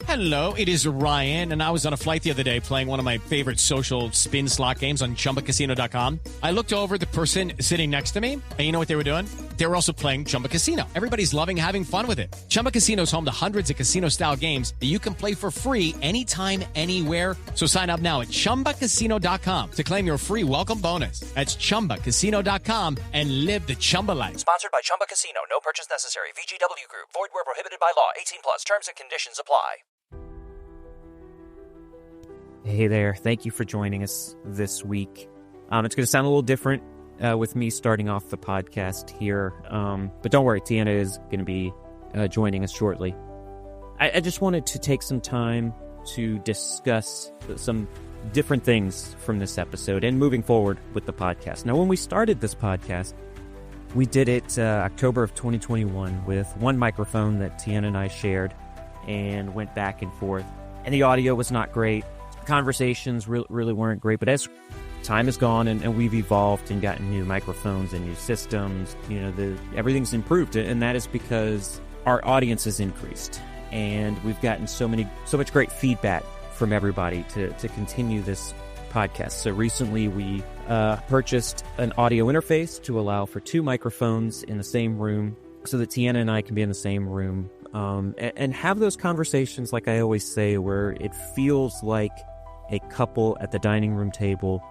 Hello, it is Ryan, and I was on a flight the other day playing one of my favorite social spin slot games on ChumbaCasino.com. I looked over at the person sitting next to me, and you know what they were doing? They were also playing Chumba Casino. Everybody's loving having fun with it. Chumba Casino is home to hundreds of casino-style games that you can play for free anytime, anywhere. So sign up now at ChumbaCasino.com to claim your free welcome bonus. That's ChumbaCasino.com and live the Chumba life. Sponsored by Chumba Casino. No purchase necessary. VGW Group. Void where prohibited by law. 18 plus. Terms and conditions apply. Hey there, thank you for joining us this week. It's going to sound a little different with me starting off the podcast here, but don't worry, Tiana is going to be joining us shortly. I just wanted to take some time to discuss some different things from this episode and moving forward with the podcast. Now, when we started this podcast, we did it October of 2021 with one microphone that Tiana and I shared and went back and forth, and the audio was not great. Conversations really weren't great, but as time has gone and we've evolved and gotten new microphones and new systems, everything's improved, and that is because our audience has increased, and we've gotten so much great feedback from everybody to continue this podcast. So recently we purchased an audio interface to allow for two microphones in the same room so that Tiana and I can be in the same room and have those conversations, like I always say, where it feels like a couple at the dining room table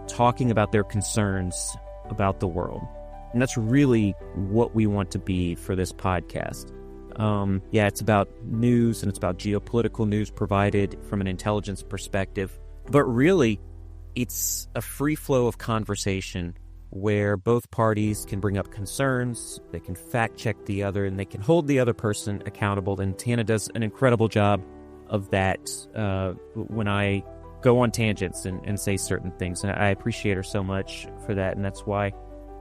talking about their concerns about the world. And that's really what we want to be for this podcast. It's about news, and it's about geopolitical news provided from an intelligence perspective. But really, it's a free flow of conversation where both parties can bring up concerns, they can fact-check the other, and they can hold the other person accountable. And Tana does an incredible job of that when I go on tangents and say certain things. And I appreciate her so much for that, and that's why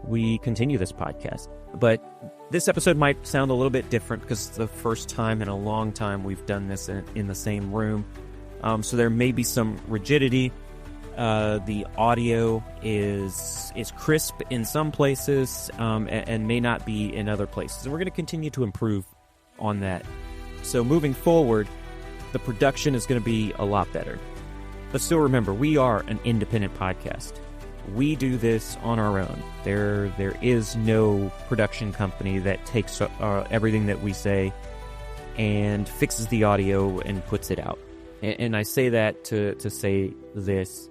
we continue this podcast. But this episode might sound a little bit different because it's the first time in a long time we've done this in the same room. So there may be some rigidity. The audio is crisp in some places and may not be in other places. And we're going to continue to improve on that. So moving forward, the production is going to be a lot better. But still remember, we are an independent podcast. We do this on our own. There is no production company that takes everything that we say and fixes the audio and puts it out. And I say that to say this.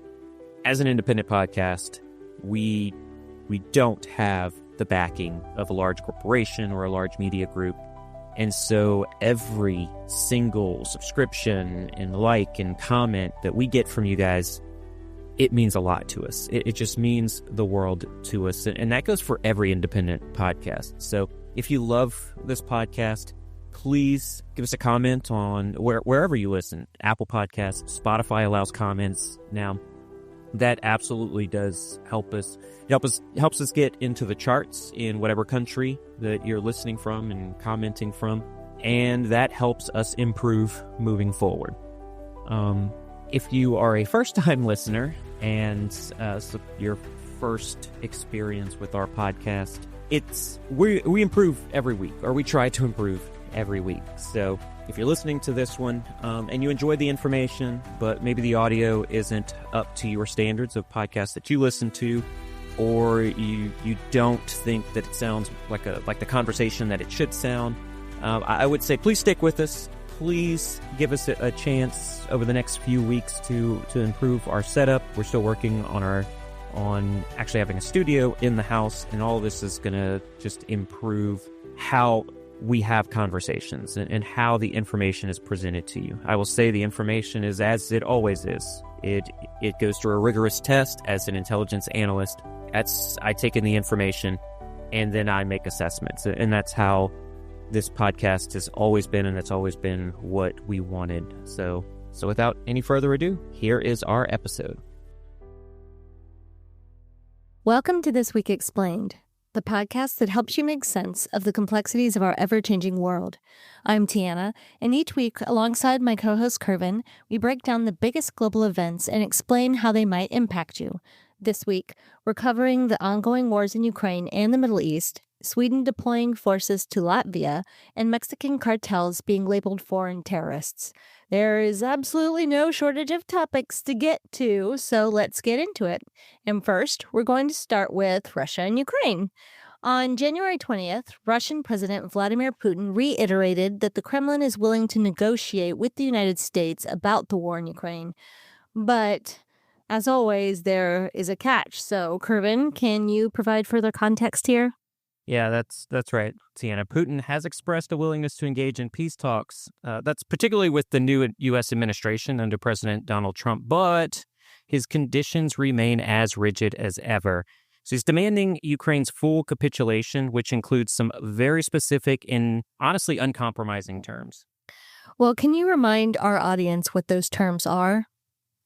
As an independent podcast, we don't have the backing of a large corporation or a large media group. And so every single subscription and like and comment that we get from you guys, it means a lot to us. It just means the world to us. And that goes for every independent podcast. So if you love this podcast, please give us a comment on wherever you listen. Apple Podcasts, Spotify allows comments now. That absolutely does help us. It helps us get into the charts in whatever country that you're listening from and commenting from, and that helps us improve moving forward. If you are a first-time listener and so your first experience with our podcast, we improve every week, or we try to improve every week. So if you're listening to this one and you enjoy the information, but maybe the audio isn't up to your standards of podcasts that you listen to, or you don't think that it sounds like the conversation that it should sound, I would say please stick with us. Please give us a chance over the next few weeks to improve our setup. We're still working on actually having a studio in the house, and all of this is going to just improve how we have conversations and how the information is presented to you. I will say the information is as it always is. It goes through a rigorous test as an intelligence analyst. I take in the information and then I make assessments. And that's how this podcast has always been, and that's always been what we wanted. So without any further ado, here is our episode. Welcome to This Week Explained, the podcast that helps you make sense of the complexities of our ever-changing world. I'm Tiana, and each week, alongside my co-host Kervin, we break down the biggest global events and explain how they might impact you. This week, we're covering the ongoing wars in Ukraine and the Middle East, Sweden deploying forces to Latvia, and Mexican cartels being labeled foreign terrorists. There is absolutely no shortage of topics to get to, so let's get into it. And first, we're going to start with Russia and Ukraine. On January 20th, Russian President Vladimir Putin reiterated that the Kremlin is willing to negotiate with the United States about the war in Ukraine. But, as always, there is a catch. So, Kervin, can you provide further context here? Yeah, that's right, Tiana. Putin has expressed a willingness to engage in peace talks. That's particularly with the new U.S. administration under President Donald Trump, but his conditions remain as rigid as ever. So he's demanding Ukraine's full capitulation, which includes some very specific and honestly uncompromising terms. Well, can you remind our audience what those terms are?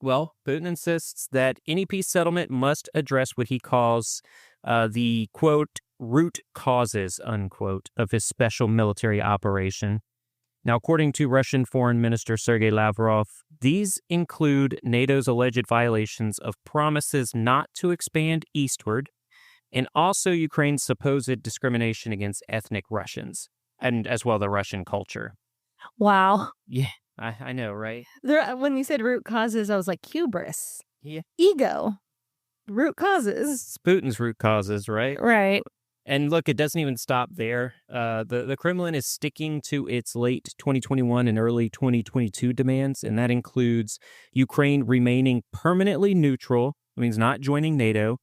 Well, Putin insists that any peace settlement must address what he calls the, quote, root causes, unquote, of his special military operation. Now, according to Russian Foreign Minister Sergei Lavrov, these include NATO's alleged violations of promises not to expand eastward, and also Ukraine's supposed discrimination against ethnic Russians, and as well the Russian culture. Wow. Yeah, I know, right? When you said root causes, I was like, hubris. Yeah. Ego. Root causes. It's Putin's root causes, right? Right. And look, it doesn't even stop there. The Kremlin is sticking to its late 2021 and early 2022 demands, and that includes Ukraine remaining permanently neutral, it means not joining NATO,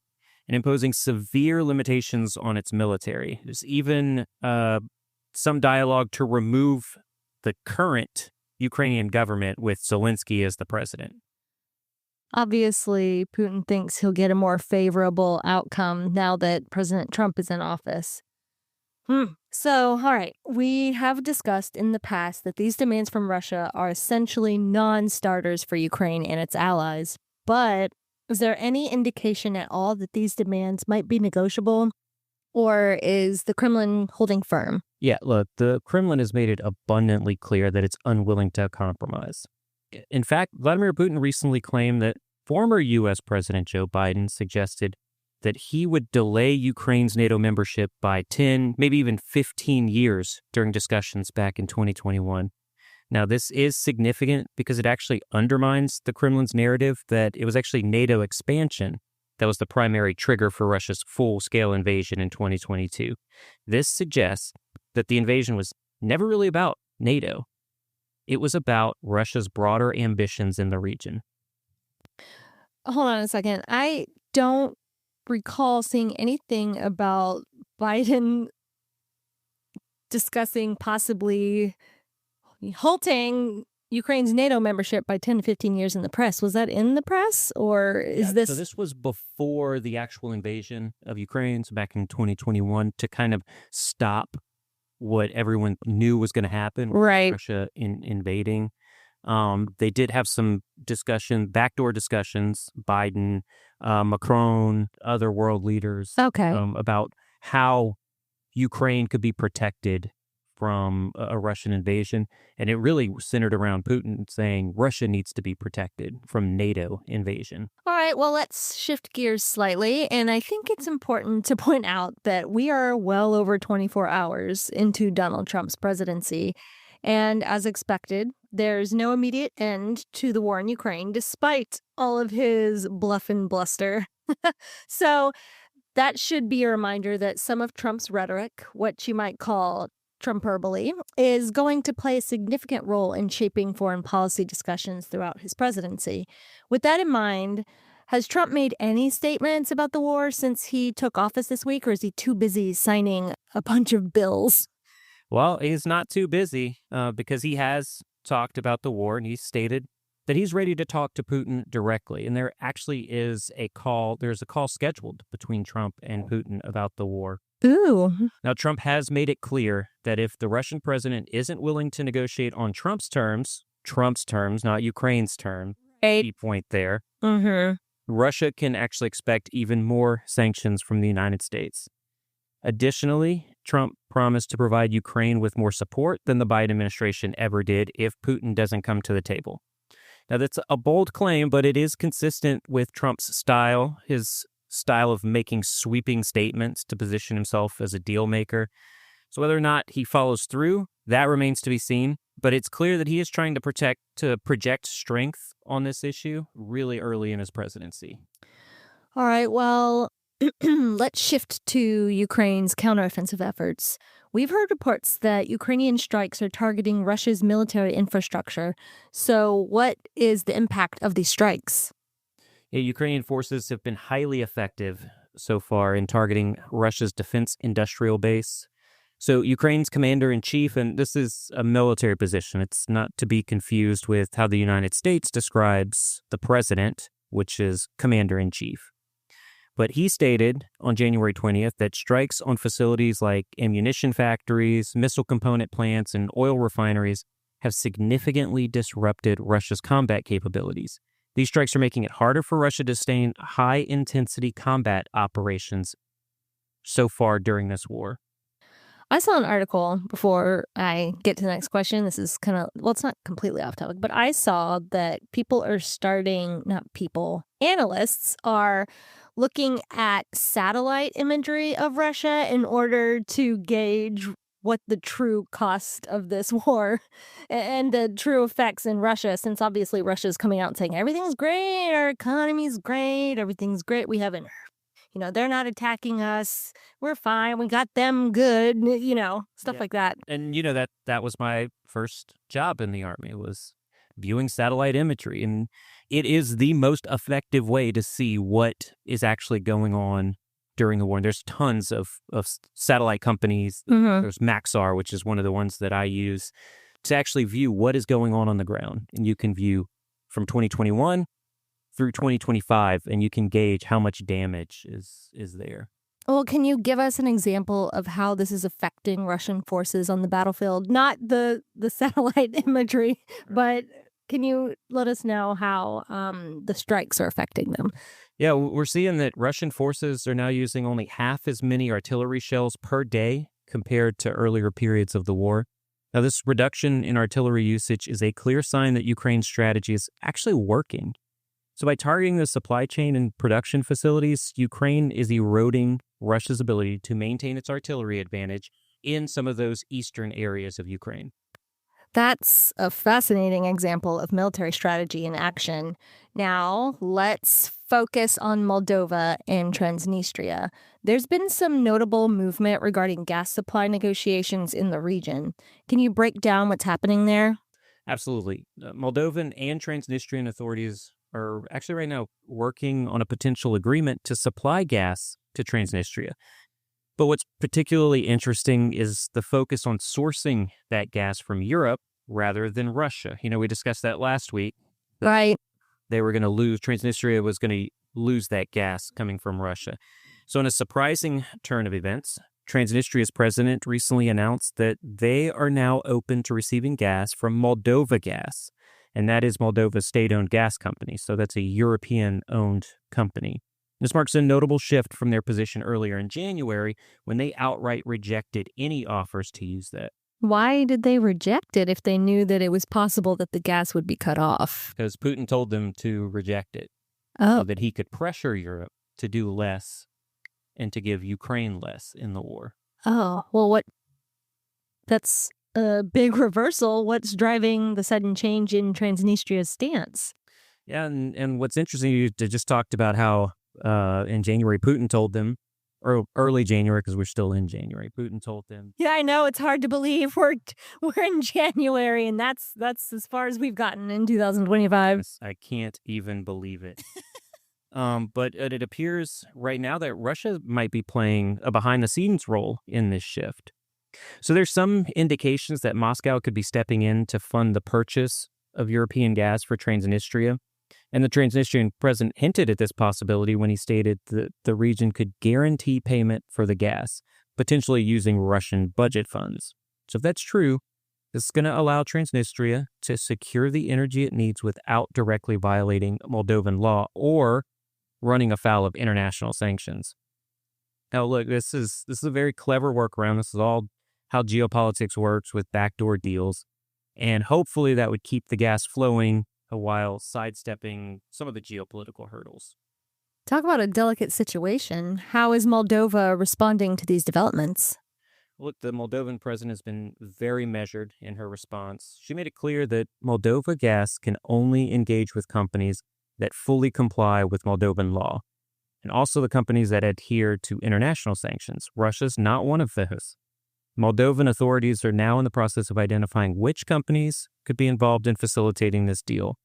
and imposing severe limitations on its military. There's even some dialogue to remove the current Ukrainian government with Zelensky as the president. Obviously, Putin thinks he'll get a more favorable outcome now that President Trump is in office. So, all right, we have discussed in the past that these demands from Russia are essentially non-starters for Ukraine and its allies. But is there any indication at all that these demands might be negotiable? Or is the Kremlin holding firm? Yeah, look, the Kremlin has made it abundantly clear that it's unwilling to compromise. In fact, Vladimir Putin recently claimed that former U.S. President Joe Biden suggested that he would delay Ukraine's NATO membership by 10, maybe even 15 years during discussions back in 2021. Now, this is significant because it actually undermines the Kremlin's narrative that it was actually NATO expansion that was the primary trigger for Russia's full-scale invasion in 2022. This suggests that the invasion was never really about NATO. It was about Russia's broader ambitions in the region. Hold on a second. I don't recall seeing anything about Biden discussing possibly halting Ukraine's NATO membership by 10 to 15 years in the press. Was that in the press, or is this... So this was before the actual invasion of Ukraine, so back in 2021, to kind of stop what everyone knew was going to happen with Right. Russia invading. They did have some backdoor discussions, Biden, Macron, other world leaders, Okay. about how Ukraine could be protected from a Russian invasion. And it really centered around Putin saying Russia needs to be protected from NATO invasion. All right, well, let's shift gears slightly. And I think it's important to point out that we are well over 24 hours into Donald Trump's presidency. And as expected, there's no immediate end to the war in Ukraine, despite all of his bluff and bluster. So that should be a reminder that some of Trump's rhetoric, what you might call Trumperbole, is going to play a significant role in shaping foreign policy discussions throughout his presidency. With that in mind, has Trump made any statements about the war since he took office this week, or is he too busy signing a bunch of bills? Well, he's not too busy because he has talked about the war, and he's stated that he's ready to talk to Putin directly. And there actually is there's a call scheduled between Trump and Putin about the war. Ooh. Now, Trump has made it clear that if the Russian president isn't willing to negotiate on Trump's terms, not Ukraine's terms, key point there, Russia can actually expect even more sanctions from the United States. Additionally, Trump promised to provide Ukraine with more support than the Biden administration ever did if Putin doesn't come to the table. Now, that's a bold claim, but it is consistent with Trump's style, his style of making sweeping statements to position himself as a deal maker. So whether or not he follows through, that remains to be seen. But it's clear that he is trying to project strength on this issue really early in his presidency. All right, well, let's shift to Ukraine's counteroffensive efforts. We've heard reports that Ukrainian strikes are targeting Russia's military infrastructure. So what is the impact of these strikes? Yeah, Ukrainian forces have been highly effective so far in targeting Russia's defense industrial base. So Ukraine's commander-in-chief, and this is a military position, it's not to be confused with how the United States describes the president, which is commander-in-chief. But he stated on January 20th that strikes on facilities like ammunition factories, missile component plants, and oil refineries have significantly disrupted Russia's combat capabilities. These strikes are making it harder for Russia to sustain high-intensity combat operations so far during this war. I saw an article before I get to the next question. This is kind of, well, it's not completely off topic, but I saw that analysts are looking at satellite imagery of Russia in order to gauge what the true cost of this war and the true effects in Russia, since obviously Russia's coming out and saying everything's great, our economy's great, everything's great. We haven't, they're not attacking us. We're fine. We got them good, stuff like that. And that was my first job in the Army, was viewing satellite imagery. And it is the most effective way to see what is actually going on during the war. And there's tons of satellite companies. Mm-hmm. There's Maxar, which is one of the ones that I use to actually view what is going on the ground. And you can view from 2021 through 2025, and you can gauge how much damage is there. Well, can you give us an example of how this is affecting Russian forces on the battlefield? Not the satellite imagery, but can you let us know how the strikes are affecting them? Yeah, we're seeing that Russian forces are now using only half as many artillery shells per day compared to earlier periods of the war. Now, this reduction in artillery usage is a clear sign that Ukraine's strategy is actually working. So by targeting the supply chain and production facilities, Ukraine is eroding Russia's ability to maintain its artillery advantage in some of those eastern areas of Ukraine. That's a fascinating example of military strategy in action. Now, let's focus on Moldova and Transnistria. There's been some notable movement regarding gas supply negotiations in the region. Can you break down what's happening there? Absolutely. Moldovan and Transnistrian authorities are actually right now working on a potential agreement to supply gas to Transnistria. But what's particularly interesting is the focus on sourcing that gas from Europe rather than Russia. We discussed that last week. Right. They were going to lose, Transnistria was going to lose that gas coming from Russia. So in a surprising turn of events, Transnistria's president recently announced that they are now open to receiving gas from Moldova Gas. And that is Moldova's state-owned gas company. So that's a European-owned company. This marks a notable shift from their position earlier in January when they outright rejected any offers to use that. Why did they reject it if they knew that it was possible that the gas would be cut off? Because Putin told them to reject it. Oh. So that he could pressure Europe to do less and to give Ukraine less in the war. Oh, well, that's a big reversal. What's driving the sudden change in Transnistria's stance? Yeah, and what's interesting, you just talked about how in January, Putin told them, or early January, because we're still in January, Putin told them. Yeah, I know. It's hard to believe we're in January, and that's as far as we've gotten in 2025. I can't even believe it. But it appears right now that Russia might be playing a behind-the-scenes role in this shift. So there's some indications that Moscow could be stepping in to fund the purchase of European gas for Transnistria. And the Transnistrian president hinted at this possibility when he stated that the region could guarantee payment for the gas, potentially using Russian budget funds. So if that's true, this is going to allow Transnistria to secure the energy it needs without directly violating Moldovan law or running afoul of international sanctions. Now, look, this is a very clever workaround. This is all how geopolitics works with backdoor deals. And hopefully that would keep the gas flowing while sidestepping some of the geopolitical hurdles. Talk about a delicate situation. How is Moldova responding to these developments? Look, the Moldovan president has been very measured in her response. She made it clear that Moldova Gas can only engage with companies that fully comply with Moldovan law, and also the companies that adhere to international sanctions. Russia's not one of those. Moldovan authorities are now in the process of identifying which companies could be involved in facilitating this deal.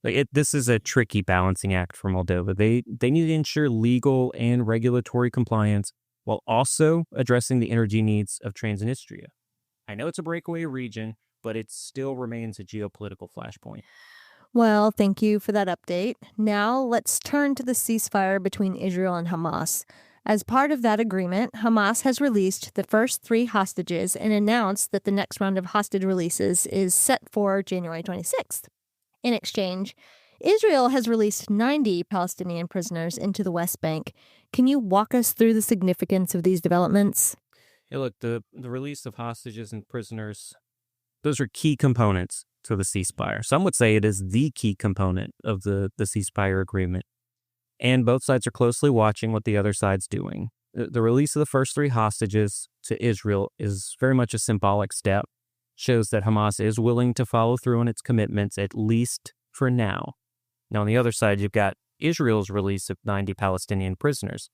This is a tricky balancing act for Moldova. They need to ensure legal and regulatory compliance while also addressing the energy needs of Transnistria. I know it's a breakaway region, but it still remains a geopolitical flashpoint. Well, thank you for that update. Now let's turn to the ceasefire between Israel and Hamas. As part of that agreement, Hamas has released the first 3 hostages and announced that the next round of hostage releases is set for January 26th. In exchange, Israel has released 90 Palestinian prisoners into the West Bank. Can you walk us through the significance of these developments? Yeah, look, the release of hostages and prisoners, those are key components to the ceasefire. Some would say it is the key component of the ceasefire agreement. And both sides are closely watching what the other side's doing. The release of the first 3 hostages to Israel is very much a symbolic step, shows that Hamas is willing to follow through on its commitments, at least for now. Now, on the other side, you've got Israel's release of 90 Palestinian prisoners.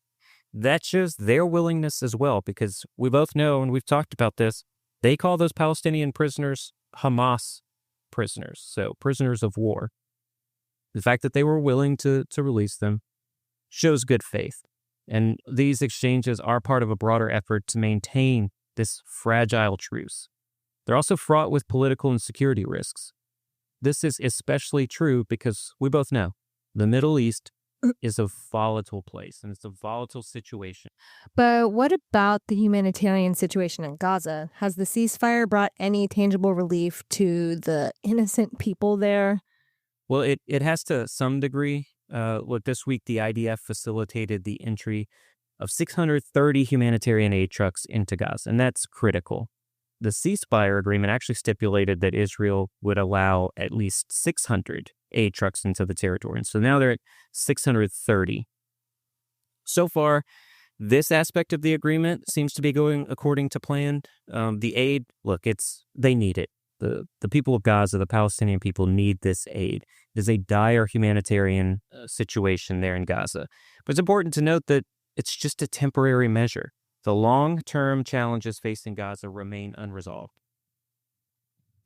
That shows their willingness as well, because we both know, and we've talked about this, they call those Palestinian prisoners Hamas prisoners, so prisoners of war. The fact that they were willing to release them shows good faith. And these exchanges are part of a broader effort to maintain this fragile truce. They're also fraught with political and security risks. This is especially true because we both know the Middle East is a volatile place and it's a volatile situation. But what about the humanitarian situation in Gaza? Has the ceasefire brought any tangible relief to the innocent people there? Well, it has to some degree. Look, this week the IDF facilitated the entry of 630 humanitarian aid trucks into Gaza, and that's critical. The ceasefire agreement actually stipulated that Israel would allow at least 600 aid trucks into the territory. And so now they're at 630. So far, this aspect of the agreement seems to be going according to plan. The aid, look, they need it. The people of Gaza, the Palestinian people, need this aid. It is a dire humanitarian situation there in Gaza. But it's important to note that it's just a temporary measure. The long-term challenges facing Gaza remain unresolved.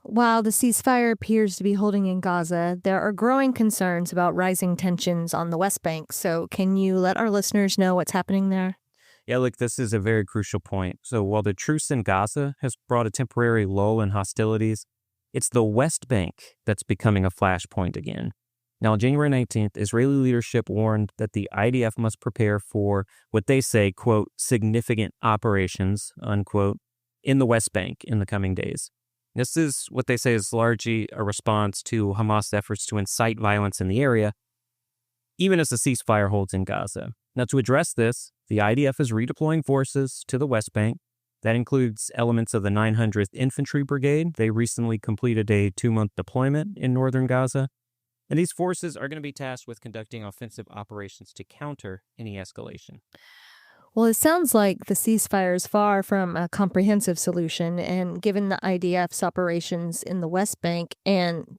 While the ceasefire appears to be holding in Gaza, there are growing concerns about rising tensions on the West Bank. So can you let our listeners know what's happening there? Yeah, look, this is a very crucial point. So while the truce in Gaza has brought a temporary lull in hostilities, it's the West Bank that's becoming a flashpoint again. Now, on January 19th, Israeli leadership warned that the IDF must prepare for what they say, quote, significant operations, unquote, in the West Bank in the coming days. This is what they say is largely a response to Hamas' efforts to incite violence in the area, even as the ceasefire holds in Gaza. Now, to address this, the IDF is redeploying forces to the West Bank. That includes elements of the 900th Infantry Brigade. They recently completed a 2-month deployment in northern Gaza. And these forces are going to be tasked with conducting offensive operations to counter any escalation. Well, it sounds like the ceasefire is far from a comprehensive solution, and given the IDF's operations in the West Bank and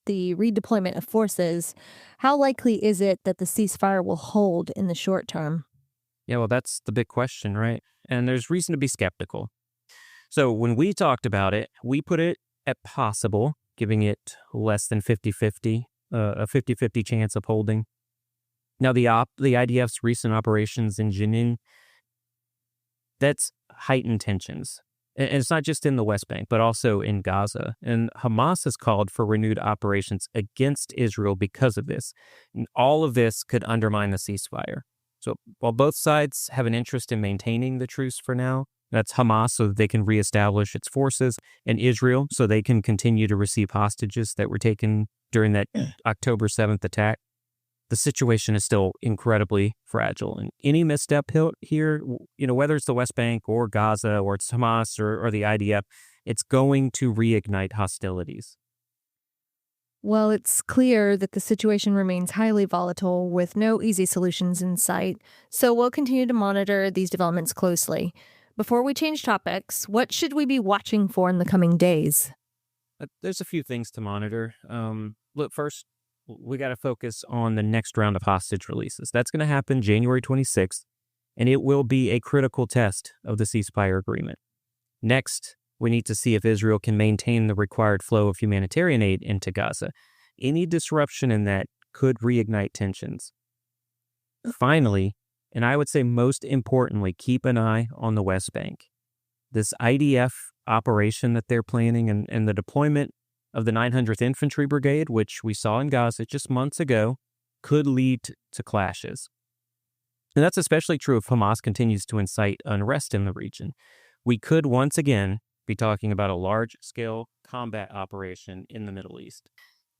the redeployment of forces, how likely is it that the ceasefire will hold in the short term? Yeah, well, that's the big question, right? And there's reason to be skeptical. So when we talked about it, we put it at possible, giving it less than 50-50. A 50-50 chance of holding. Now, the IDF's recent operations in Jenin, that's heightened tensions. And it's not just in the West Bank, but also in Gaza. And Hamas has called for renewed operations against Israel because of this. And all of this could undermine the ceasefire. So while both sides have an interest in maintaining the truce for now, that's Hamas so that they can reestablish its forces, and Israel so they can continue to receive hostages that were taken during that October 7th attack. The situation is still incredibly fragile. And any misstep here, whether it's the West Bank or Gaza or it's Hamas or the IDF, it's going to reignite hostilities. Well, it's clear that the situation remains highly volatile with no easy solutions in sight. So we'll continue to monitor these developments closely. Before we change topics, what should we be watching for in the coming days? There's a few things to monitor. Look, first, we got to focus on the next round of hostage releases. That's going to happen January 26th, and it will be a critical test of the ceasefire agreement. Next, we need to see if Israel can maintain the required flow of humanitarian aid into Gaza. Any disruption in that could reignite tensions. Finally, and I would say most importantly, keep an eye on the West Bank. This IDF operation that they're planning and the deployment of the 900th Infantry Brigade, which we saw in Gaza just months ago, could lead to clashes. And that's especially true if Hamas continues to incite unrest in the region. We could once again be talking about a large-scale combat operation in the Middle East.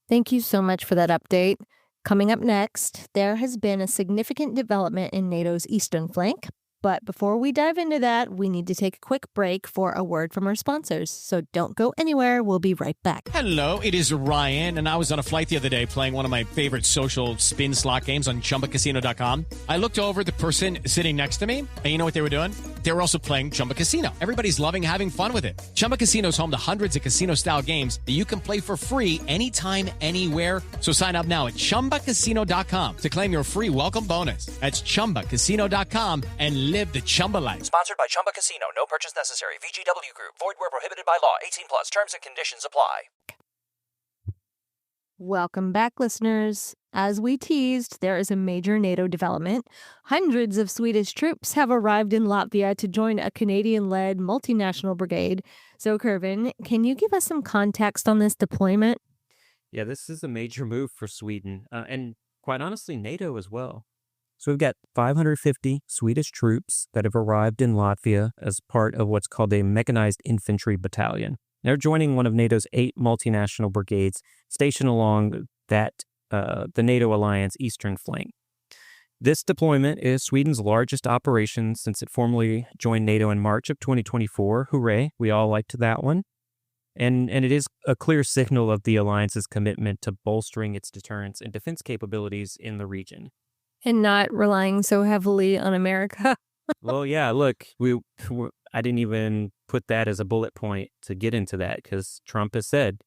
Thank you so much for that update. Coming up next, there has been a significant development in NATO's eastern flank. But before we dive into that, we need to take a quick break for a word from our sponsors. So don't go anywhere. We'll be right back. Hello, it is Ryan, and I was on a flight the other day playing one of my favorite social spin slot games on chumbacasino.com. I looked over the person sitting next to me, and you know what they were doing? They were also playing Chumba Casino. Everybody's loving having fun with it. Chumba Casino is home to hundreds of casino-style games that you can play for free anytime, anywhere. So sign up now at chumbacasino.com to claim your free welcome bonus. That's chumbacasino.com and live the Chumba life. Sponsored by Chumba Casino. No purchase necessary. VGW Group. Void where prohibited by law. 18 plus. Terms and conditions apply. Welcome back, listeners. As we teased, there is a major NATO development. Hundreds of Swedish troops have arrived in Latvia to join a Canadian-led multinational brigade. So, Kervin, can you give us some context on this deployment? Yeah, this is a major move for Sweden, and quite honestly, NATO as well. So we've got 550 Swedish troops that have arrived in Latvia as part of what's called a mechanized infantry battalion. They're joining one of NATO's 8 multinational brigades stationed along that the NATO alliance eastern flank. This deployment is Sweden's largest operation since it formally joined NATO in March of 2024. Hooray, we all liked that one. And it is a clear signal of the alliance's commitment to bolstering its deterrence and defense capabilities in the region. And not relying so heavily on America. Well, yeah, look, I didn't even put that as a bullet point to get into that because Trump has said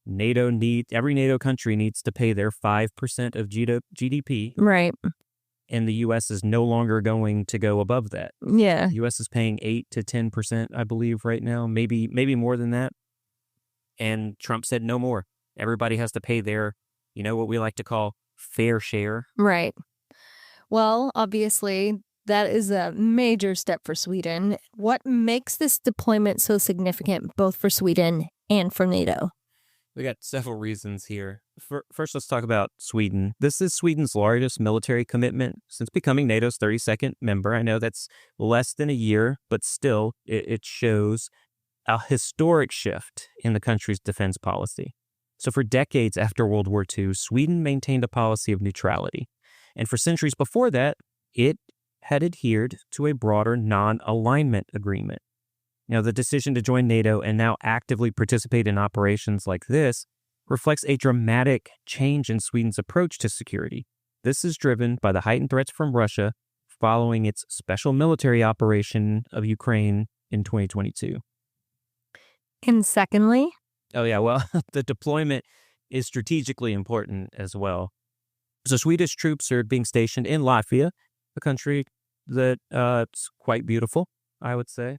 every NATO country needs to pay their 5% of GDP. Right. And the U.S. is no longer going to go above that. Yeah. The U.S. is paying 8 to 10%, I believe, right now, maybe more than that. And Trump said no more. Everybody has to pay their, what we like to call fair share. Right. Well, obviously, that is a major step for Sweden. What makes this deployment so significant, both for Sweden and for NATO? We got several reasons here. First, let's talk about Sweden. This is Sweden's largest military commitment since becoming NATO's 32nd member. I know that's less than a year, but still, it shows a historic shift in the country's defense policy. So for decades after World War II, Sweden maintained a policy of neutrality. And for centuries before that, it had adhered to a broader non-alignment agreement. The decision to join NATO and now actively participate in operations like this reflects a dramatic change in Sweden's approach to security. This is driven by the heightened threats from Russia following its special military operation of Ukraine in 2022. And secondly? Oh, yeah, well, the deployment is strategically important as well. So Swedish troops are being stationed in Latvia, a country that it's quite beautiful, I would say.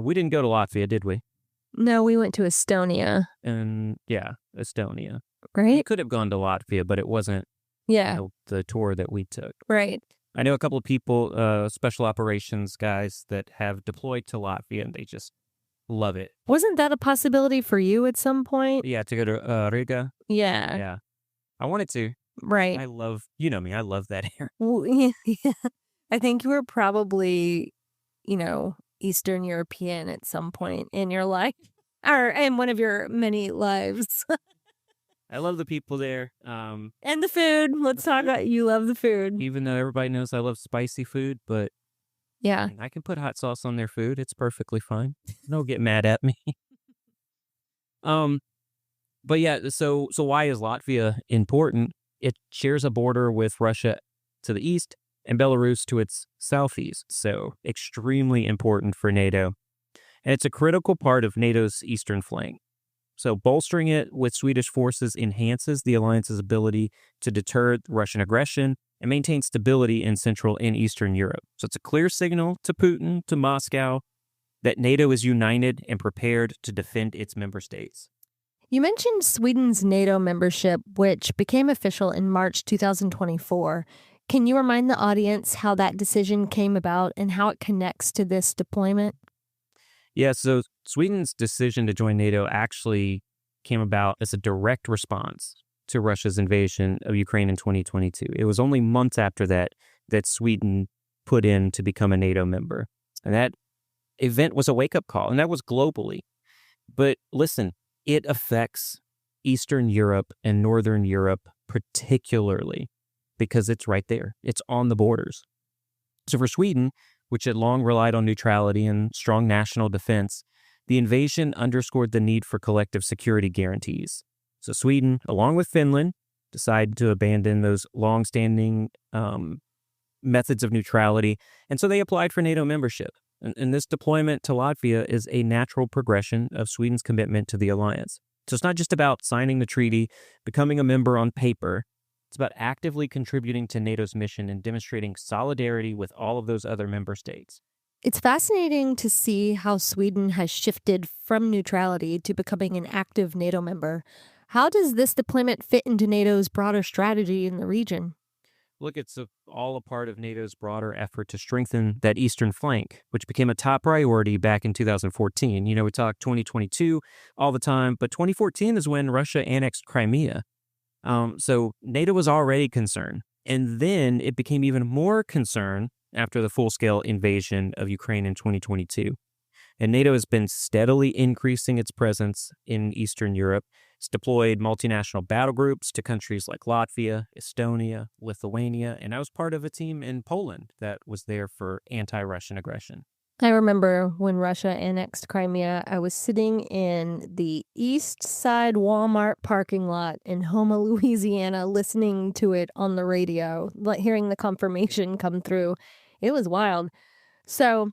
We didn't go to Latvia, did we? No, we went to Estonia. And yeah, Estonia. Right? We could have gone to Latvia, but it wasn't the tour that we took. Right. I know a couple of people, special operations guys that have deployed to Latvia, and they just love it. Wasn't that a possibility for you at some point? Yeah, to go to Riga. Yeah. Yeah. I wanted to. Right. I love, me, I love that area. Well, yeah. I think you were probably, Eastern European at some point in your life, or in one of your many lives. I love the people there. And the food. Let's talk about you love the food. Even though everybody knows I love spicy food, but yeah, I can put hot sauce on their food. It's perfectly fine. Don't get mad at me. But yeah, so why is Latvia important? It shares a border with Russia to the east and Belarus to its southeast, so extremely important for NATO. And it's a critical part of NATO's eastern flank. So bolstering it with Swedish forces enhances the alliance's ability to deter Russian aggression and maintain stability in Central and Eastern Europe. So it's a clear signal to Putin, to Moscow, that NATO is united and prepared to defend its member states. You mentioned Sweden's NATO membership, which became official in March 2024. Can you remind the audience how that decision came about and how it connects to this deployment? Yeah, so Sweden's decision to join NATO actually came about as a direct response to Russia's invasion of Ukraine in 2022. It was only months after that Sweden put in to become a NATO member. And that event was a wake-up call, and that was globally. But listen, it affects Eastern Europe and Northern Europe particularly because it's right there. It's on the borders. So for Sweden, which had long relied on neutrality and strong national defense, the invasion underscored the need for collective security guarantees. So Sweden, along with Finland, decided to abandon those long-standing methods of neutrality, and so they applied for NATO membership. And this deployment to Latvia is a natural progression of Sweden's commitment to the alliance. So it's not just about signing the treaty, becoming a member on paper. It's about actively contributing to NATO's mission and demonstrating solidarity with all of those other member states. It's fascinating to see how Sweden has shifted from neutrality to becoming an active NATO member. How does this deployment fit into NATO's broader strategy in the region? Look, it's all a part of NATO's broader effort to strengthen that eastern flank, which became a top priority back in 2014. You know, we talk 2022 all the time, but 2014 is when Russia annexed Crimea. So NATO was already concerned. And then it became even more concerned after the full-scale invasion of Ukraine in 2022. And NATO has been steadily increasing its presence in Eastern Europe. It's deployed multinational battle groups to countries like Latvia, Estonia, Lithuania, and I was part of a team in Poland that was there for anti-Russian aggression. I remember when Russia annexed Crimea, I was sitting in the East Side Walmart parking lot in Houma, Louisiana, listening to it on the radio, like hearing the confirmation come through. It was wild. So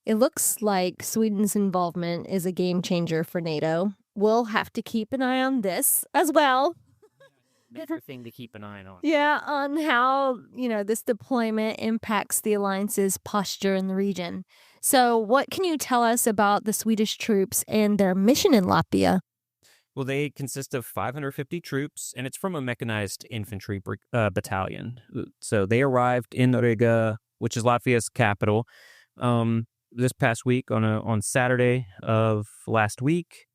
it looks like Sweden's involvement is a game changer for NATO. We'll have to keep an eye on this as well. Major thing to keep an eye on. Yeah, on how, this deployment impacts the alliance's posture in the region. So what can you tell us about the Swedish troops and their mission in Latvia? Well, they consist of 550 troops, and it's from a mechanized infantry battalion. So they arrived in Riga, which is Latvia's capital, this past week on Saturday of last week.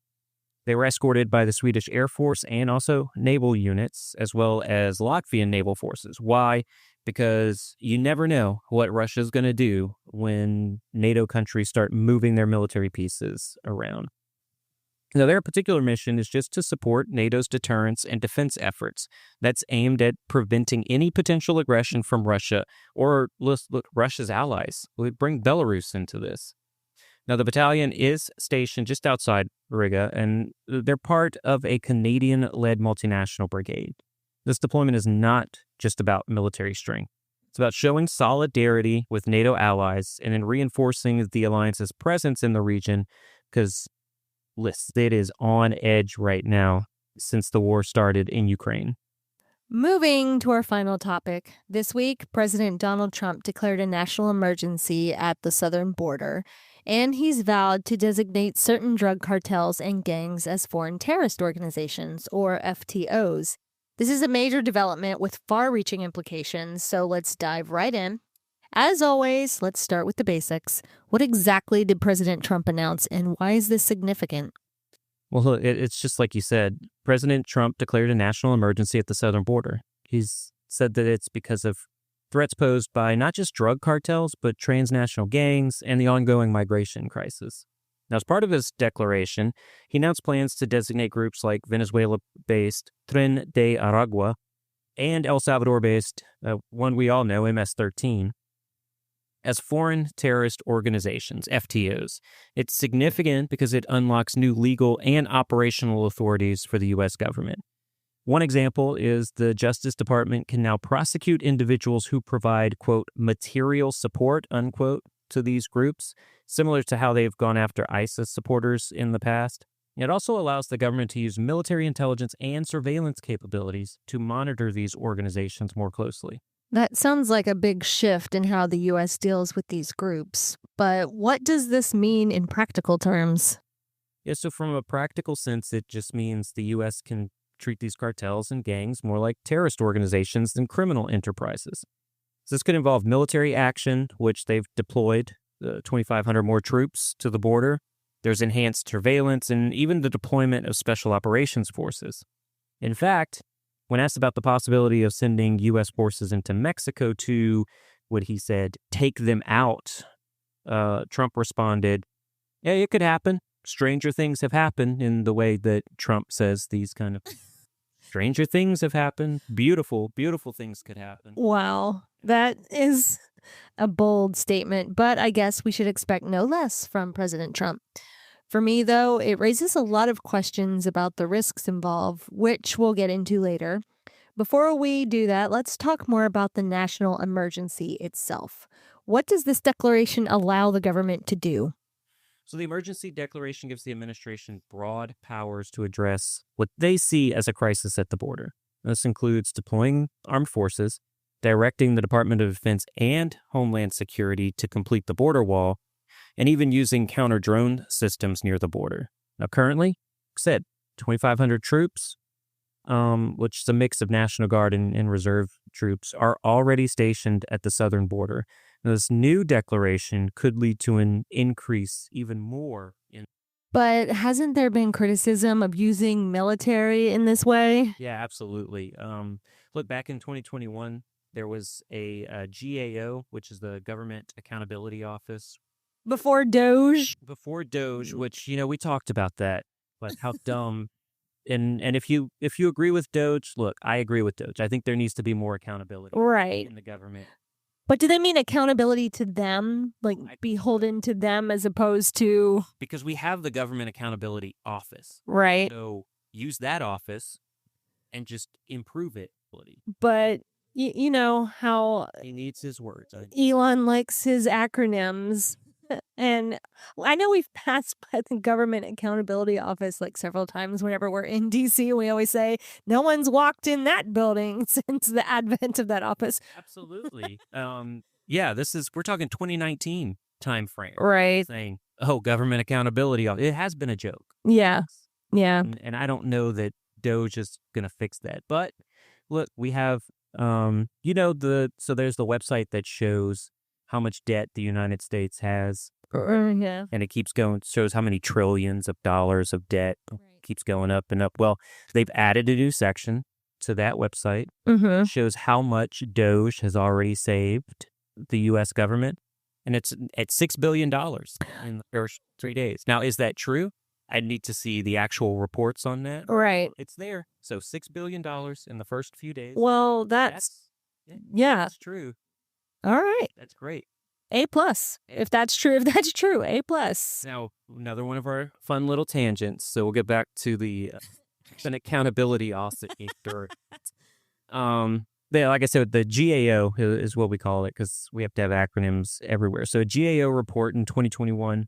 They were escorted by the Swedish Air Force and also naval units, as well as Latvian naval forces. Why? Because you never know what Russia's going to do when NATO countries start moving their military pieces around. Now, their particular mission is just to support NATO's deterrence and defense efforts. That's aimed at preventing any potential aggression from Russia or, look, Russia's allies. We bring Belarus into this. Now, the battalion is stationed just outside Riga, and they're part of a Canadian-led multinational brigade. This deployment is not just about military strength. It's about showing solidarity with NATO allies and then reinforcing the alliance's presence in the region because, it is on edge right now since the war started in Ukraine. Moving to our final topic. This week, President Donald Trump declared a national emergency at the southern border, and he's vowed to designate certain drug cartels and gangs as foreign terrorist organizations, or FTOs. This is a major development with far-reaching implications, so let's dive right in. As always, let's start with the basics. What exactly did President Trump announce, and why is this significant? Well, it's just like you said. President Trump declared a national emergency at the southern border. He's said that it's because of threats posed by not just drug cartels, but transnational gangs and the ongoing migration crisis. Now, as part of his declaration, he announced plans to designate groups like Venezuela-based Tren de Aragua and El Salvador-based, one we all know, MS-13, as foreign terrorist organizations, FTOs. It's significant because it unlocks new legal and operational authorities for the U.S. government. One example is the Justice Department can now prosecute individuals who provide, quote, material support, unquote, to these groups, similar to how they've gone after ISIS supporters in the past. It also allows the government to use military intelligence and surveillance capabilities to monitor these organizations more closely. That sounds like a big shift in how the U.S. deals with these groups. But what does this mean in practical terms? Yeah, so from a practical sense, it just means the U.S. can treat these cartels and gangs more like terrorist organizations than criminal enterprises. So this could involve military action, which they've deployed 2,500 more troops to the border. There's enhanced surveillance and even the deployment of special operations forces. In fact, when asked about the possibility of sending U.S. forces into Mexico to, what he said, take them out, Trump responded, yeah, it could happen. Stranger things have happened in the way that Trump says these kind of stranger things have happened. Beautiful, beautiful things could happen. Wow, that is a bold statement, but I guess we should expect no less from President Trump. For me, though, it raises a lot of questions about the risks involved, which we'll get into later. Before we do that, let's talk more about the national emergency itself. What does this declaration allow the government to do? So the emergency declaration gives the administration broad powers to address what they see as a crisis at the border. This includes deploying armed forces, directing the Department of Defense and Homeland Security to complete the border wall, and even using counter-drone systems near the border. Now, currently, like I said, 2,500 troops, which is a mix of National Guard and reserve troops, are already stationed at the southern border. Now, this new declaration could lead to an increase even more in... But hasn't there been criticism of using military in this way? Yeah, absolutely. Look, back in 2021, there was a GAO, which is the Government Accountability Office. Before Doge? Before Doge, which, we talked about that, but how dumb. And if you agree with Doge, look, I agree with Doge. I think there needs to be more accountability right in the government. But do they mean accountability to them, like beholden to them as opposed to... Because we have the Government Accountability Office. Right. So use that office and just improve it. But you know how... He needs his words. Elon likes his acronyms. And I know we've passed by the Government Accountability Office like several times whenever we're in D.C. We always say, no one's walked in that building since the advent of that office. Absolutely. Yeah, we're talking 2019 time frame. Right. Saying, Government Accountability Office. It has been a joke. Yeah. Yeah. And I don't know that Doge is going to fix that. But look, we have, so there's the website that shows how much debt the United States has. Yeah. And it keeps going, shows how many trillions of dollars of debt keeps going up and up. Well, they've added a new section to that website. Mm-hmm. Shows how much Doge has already saved the U.S. government. And it's at $6 billion in the first 3 days. Now, is that true? I need to see the actual reports on that. Right. It's there. So $6 billion in the first few days. Well, that's That's true. All right. That's great. A+. If that's true, A+. Now, another one of our fun little tangents. So we'll get back to the an accountability officer. Like I said, the GAO is what we call it because we have to have acronyms everywhere. So a GAO report in 2021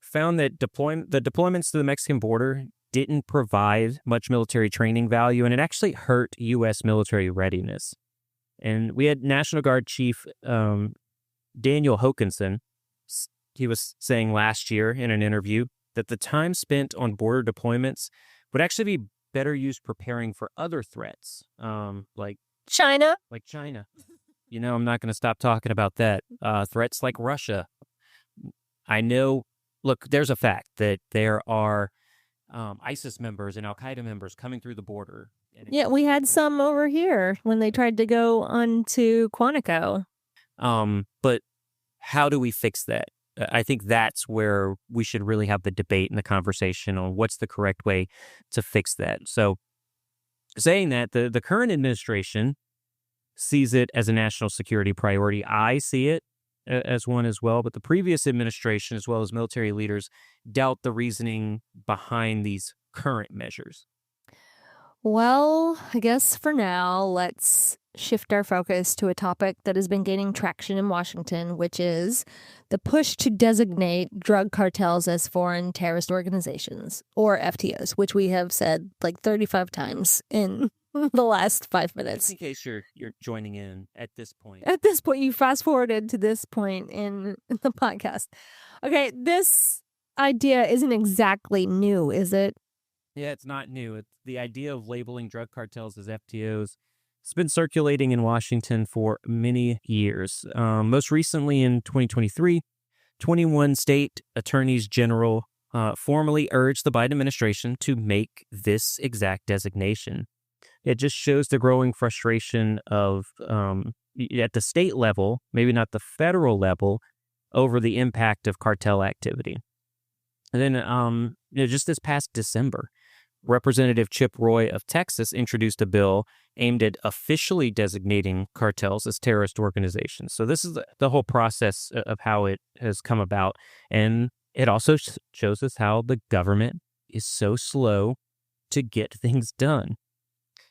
found that the deployments to the Mexican border didn't provide much military training value, and it actually hurt U.S. military readiness. And we had National Guard Chief Daniel Hokanson. He was saying last year in an interview that the time spent on border deployments would actually be better used preparing for other threats, like China. I'm not going to stop talking about that. Threats like Russia. I know, look, there's a fact that there are ISIS members and Al-Qaeda members coming through the border. Yeah, we had some over here when they tried to go onto Quantico. But how do we fix that? I think that's where we should really have the debate and the conversation on what's the correct way to fix that. So saying that, the current administration sees it as a national security priority. I see it as one as well, but the previous administration, as well as military leaders, doubt the reasoning behind these current measures. Well, I guess for now, let's shift our focus to a topic that has been gaining traction in Washington, which is the push to designate drug cartels as foreign terrorist organizations, or FTOs, which we have said like 35 times in the last 5 minutes. Just in case you're joining in at this point. At this point, you fast forwarded to this point in the podcast. Okay, this idea isn't exactly new, is it? Yeah, it's not new. It's the idea of labeling drug cartels as FTOs. It's been circulating in Washington for many years. Most recently in 2023, 21 state attorneys general formally urged the Biden administration to make this exact designation. It just shows the growing frustration of, at the state level, maybe not the federal level, over the impact of cartel activity. And then just this past December, Representative Chip Roy of Texas introduced a bill aimed at officially designating cartels as terrorist organizations. So this is the whole process of how it has come about. And it also shows us how the government is so slow to get things done.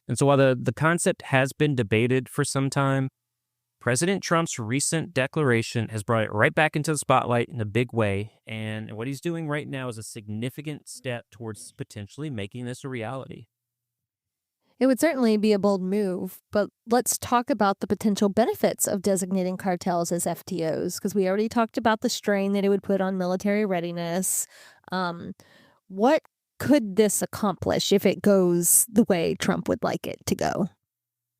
And so while the concept has been debated for some time, President Trump's recent declaration has brought it right back into the spotlight in a big way, and what he's doing right now is a significant step towards potentially making this a reality. It would certainly be a bold move, but let's talk about the potential benefits of designating cartels as FTOs, because we already talked about the strain that it would put on military readiness. What could this accomplish if it goes the way Trump would like it to go?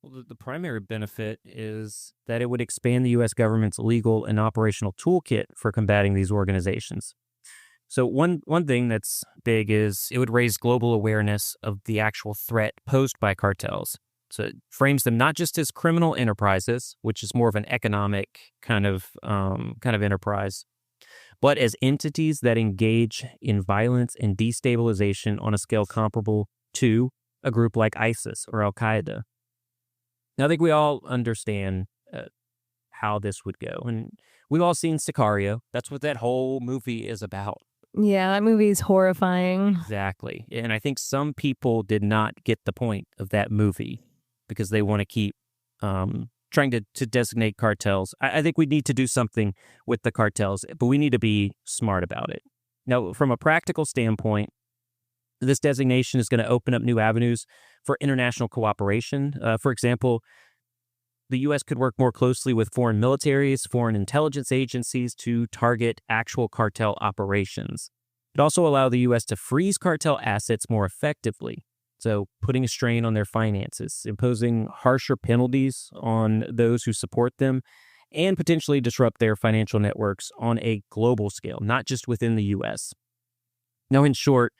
Well, the primary benefit is that it would expand the U.S. government's legal and operational toolkit for combating these organizations. So one thing that's big is it would raise global awareness of the actual threat posed by cartels. So it frames them not just as criminal enterprises, which is more of an economic kind of enterprise, but as entities that engage in violence and destabilization on a scale comparable to a group like ISIS or Al-Qaeda. Now, I think we all understand how this would go. And we've all seen Sicario. That's what that whole movie is about. Yeah, that movie is horrifying. Exactly. And I think some people did not get the point of that movie because they want to keep trying to designate cartels. I think we need to do something with the cartels, but we need to be smart about it. Now, from a practical standpoint, this designation is going to open up new avenues for international cooperation. For example, the U.S. could work more closely with foreign militaries, foreign intelligence agencies to target actual cartel operations. It also allows the U.S. to freeze cartel assets more effectively, so putting a strain on their finances, imposing harsher penalties on those who support them, and potentially disrupt their financial networks on a global scale, not just within the U.S. Now, in short,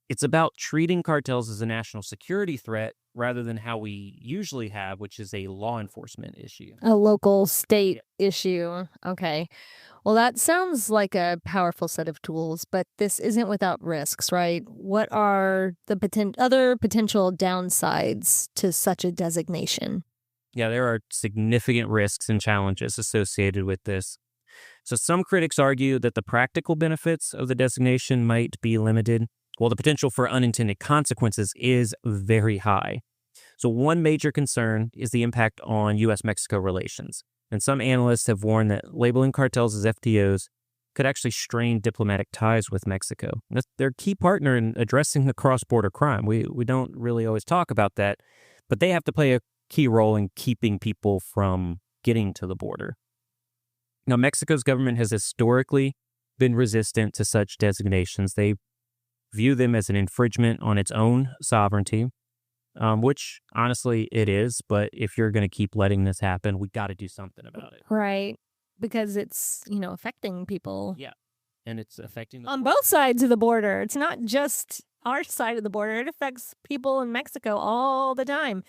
it's about treating cartels as a national security threat rather than how we usually have, which is a law enforcement issue. A local state issue. Okay. Well, that sounds like a powerful set of tools, but this isn't without risks, right? What are the other potential downsides to such a designation? Yeah, there are significant risks and challenges associated with this. So some critics argue that the practical benefits of the designation might be limited, while the potential for unintended consequences is very high. So one major concern is the impact on U.S. Mexico relations. And some analysts have warned that labeling cartels as FTOs could actually strain diplomatic ties with Mexico. They're a key partner in addressing the cross-border crime. We don't really always talk about that, but they have to play a key role in keeping people from getting to the border. Now, Mexico's government has historically been resistant to such designations. They view them as an infringement on its own sovereignty, which honestly it is. But if you're going to keep letting this happen, we got to do something about it. Right. Because it's, affecting people. Yeah. And it's affecting on both sides of the border. It's not just our side of the border. It affects people in Mexico all the time.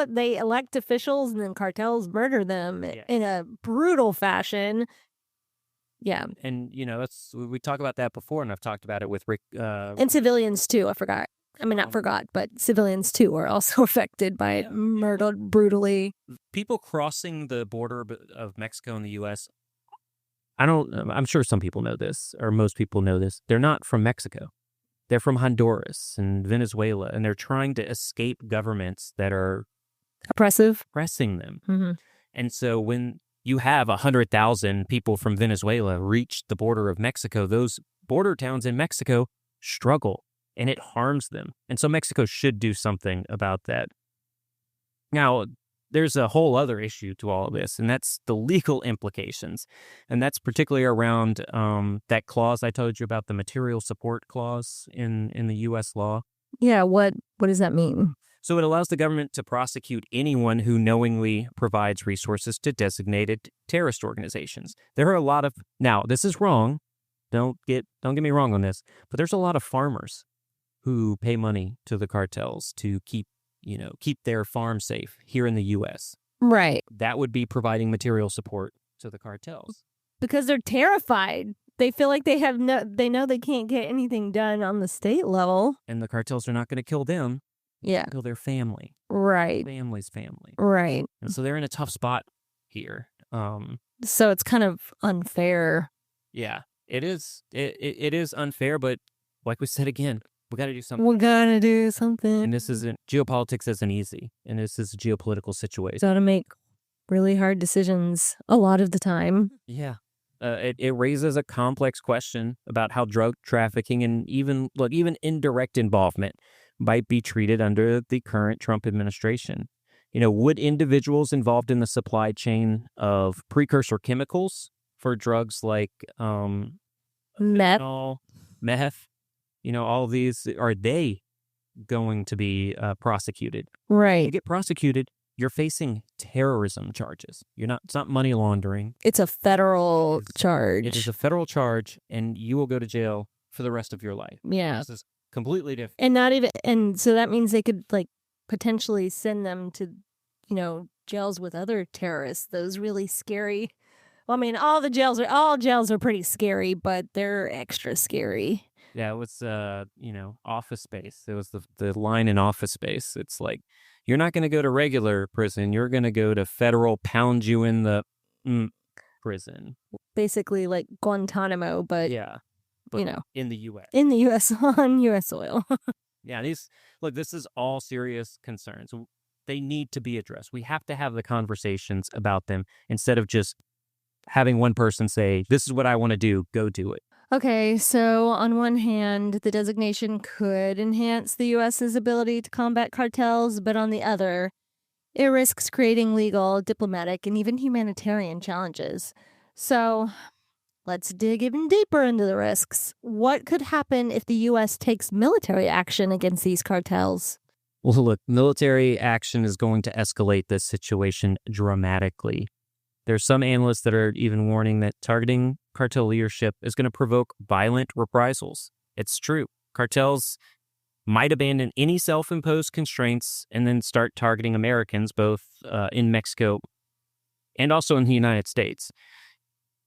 They elect officials and then cartels murder them in a brutal fashion. Yeah. And, we talked about that before, and I've talked about it with Rick. And civilians, too. I forgot. I mean, not forgot, but civilians, too, are also affected by it, murdered brutally. People crossing the border of Mexico and the U.S., I'm sure some people know this, or most people know this. They're not from Mexico. They're from Honduras and Venezuela, and they're trying to escape governments that are oppressing them. Mm-hmm. And so when you have 100,000 people from Venezuela reach the border of Mexico, those border towns in Mexico struggle, and it harms them. And so Mexico should do something about that. Now, there's a whole other issue to all of this, and that's the legal implications. And that's particularly around that clause I told you about, the material support clause in the U.S. law. Yeah, what does that mean? So it allows the government to prosecute anyone who knowingly provides resources to designated terrorist organizations. There are a lot of, now this is wrong, don't get me wrong on this, but there's a lot of farmers who pay money to the cartels to keep their farm safe here in the U.S. Right. That would be providing material support to the cartels. Because they're terrified. They feel like they know they can't get anything done on the state level. And the cartels are not going to kill them. Yeah. Kill their family. Right. Family's family. Right. And so they're in a tough spot here. So it's kind of unfair. Yeah, it is. It is unfair, but like we said again, we got to do something. We got to do something. And geopolitics isn't easy. And this is a geopolitical situation. Got to make really hard decisions a lot of the time. Yeah. It raises a complex question about how drug trafficking and even indirect involvement might be treated under the current Trump administration. Would individuals involved in the supply chain of precursor chemicals for drugs like meth, all of these, are they going to be prosecuted? Right. You get prosecuted, you're facing terrorism charges. It's not money laundering. It's a federal charge. It is a federal charge, and you will go to jail for the rest of your life. Yeah. This is completely different. And so that means they could potentially send them to, jails with other terrorists. Those really scary. Well, I mean, all jails are pretty scary, but they're extra scary. Yeah, it was, Office Space. It was the line in Office Space. It's like, you're not going to go to regular prison. You're going to go to federal, pound you in the prison. Basically like Guantanamo, but, yeah, in the U.S. In the U.S. on U.S. soil. Yeah, this is all serious concerns. They need to be addressed. We have to have the conversations about them instead of just having one person say, this is what I want to do, go do it. Okay, so on one hand, the designation could enhance the U.S.'s ability to combat cartels, but on the other, it risks creating legal, diplomatic, and even humanitarian challenges. So let's dig even deeper into the risks. What could happen if the U.S. takes military action against these cartels? Well, look, military action is going to escalate this situation dramatically. There's some analysts that are even warning that targeting cartel leadership is going to provoke violent reprisals. It's true. Cartels might abandon any self-imposed constraints and then start targeting Americans, both in Mexico and also in the United States.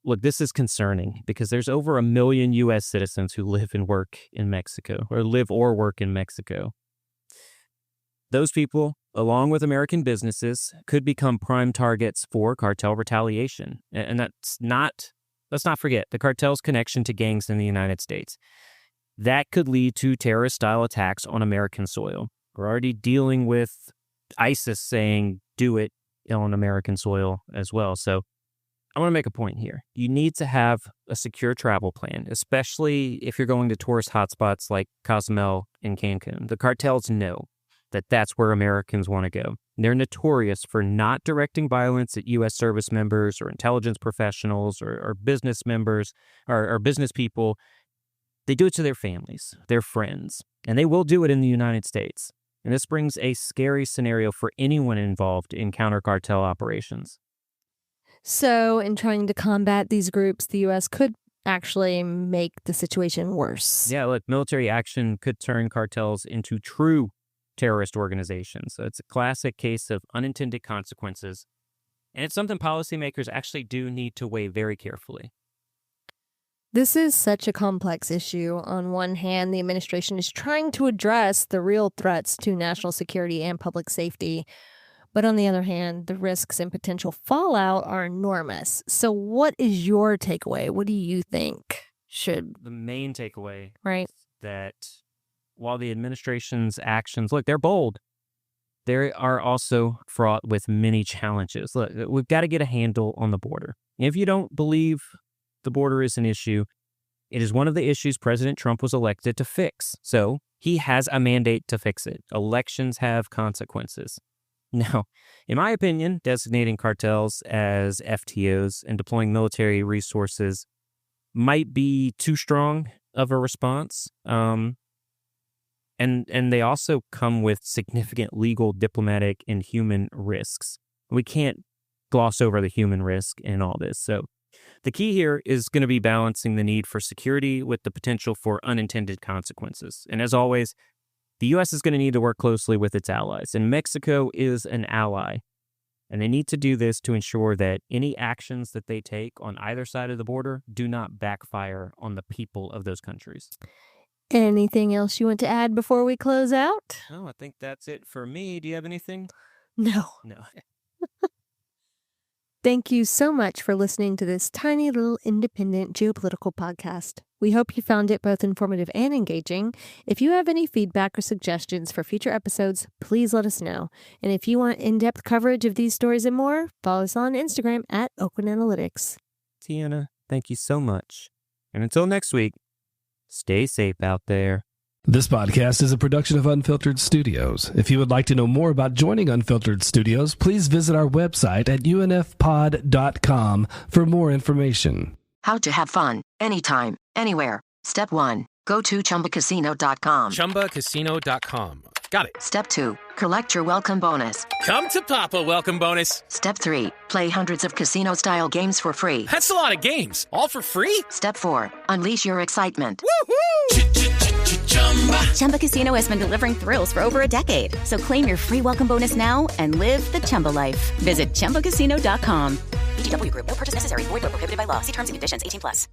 Look, this is concerning because there's over 1 million U.S. citizens who live and work in Mexico, or live or work in Mexico. Those people, along with American businesses, could become prime targets for cartel retaliation. And let's not forget the cartel's connection to gangs in the United States. That could lead to terrorist-style attacks on American soil. We're already dealing with ISIS saying, do it on American soil as well. So I want to make a point here. You need to have a secure travel plan, especially if you're going to tourist hotspots like Cozumel and Cancun. The cartels know that that's where Americans want to go. They're notorious for not directing violence at U.S. service members or intelligence professionals or business members or business people. They do it to their families, their friends, and they will do it in the United States. And this brings a scary scenario for anyone involved in counter-cartel operations. So in trying to combat these groups, the U.S. could actually make the situation worse. Yeah, look, military action could turn cartels into true terrorist organizations. So it's a classic case of unintended consequences, and it's something policymakers actually do need to weigh very carefully. This is such a complex issue. On one hand, the administration is trying to address the real threats to national security and public safety. But on the other hand, the risks and potential fallout are enormous. So what is your takeaway? What do you think should... The main takeaway right. is that while the administration's actions, look, they're bold, they are also fraught with many challenges. Look, we've got to get a handle on the border. If you don't believe the border is an issue, it is one of the issues President Trump was elected to fix. So he has a mandate to fix it. Elections have consequences. Now, in my opinion, designating cartels as FTOs and deploying military resources might be too strong of a response. And they also come with significant legal, diplomatic, and human risks. We can't gloss over the human risk in all this. So the key here is going to be balancing the need for security with the potential for unintended consequences. And as always, the U.S. is going to need to work closely with its allies, and Mexico is an ally. And they need to do this to ensure that any actions that they take on either side of the border do not backfire on the people of those countries. Anything else you want to add before we close out? Oh, I think that's it for me. Do you have anything? No. Thank you so much for listening to this tiny little independent geopolitical podcast. We hope you found it both informative and engaging. If you have any feedback or suggestions for future episodes, please let us know. And if you want in-depth coverage of these stories and more, follow us on Instagram at Oakland Analytics. Tiana, thank you so much. And until next week, stay safe out there. This podcast is a production of Unfiltered Studios. If you would like to know more about joining Unfiltered Studios, please visit our website at unfpod.com for more information. How to have fun, anytime, anywhere. Step 1. Go to ChumbaCasino.com. ChumbaCasino.com. Got it. Step 2. Collect your welcome bonus. Come to Papa welcome bonus. Step 3. Play hundreds of casino-style games for free. That's a lot of games. All for free? Step 4. Unleash your excitement. Woohoo! Chumba Casino has been delivering thrills for over a decade. So claim your free welcome bonus now and live the Chumba life. Visit ChumbaCasino.com. VGW Group. No purchase necessary. Void where prohibited by law. See terms and conditions. 18+.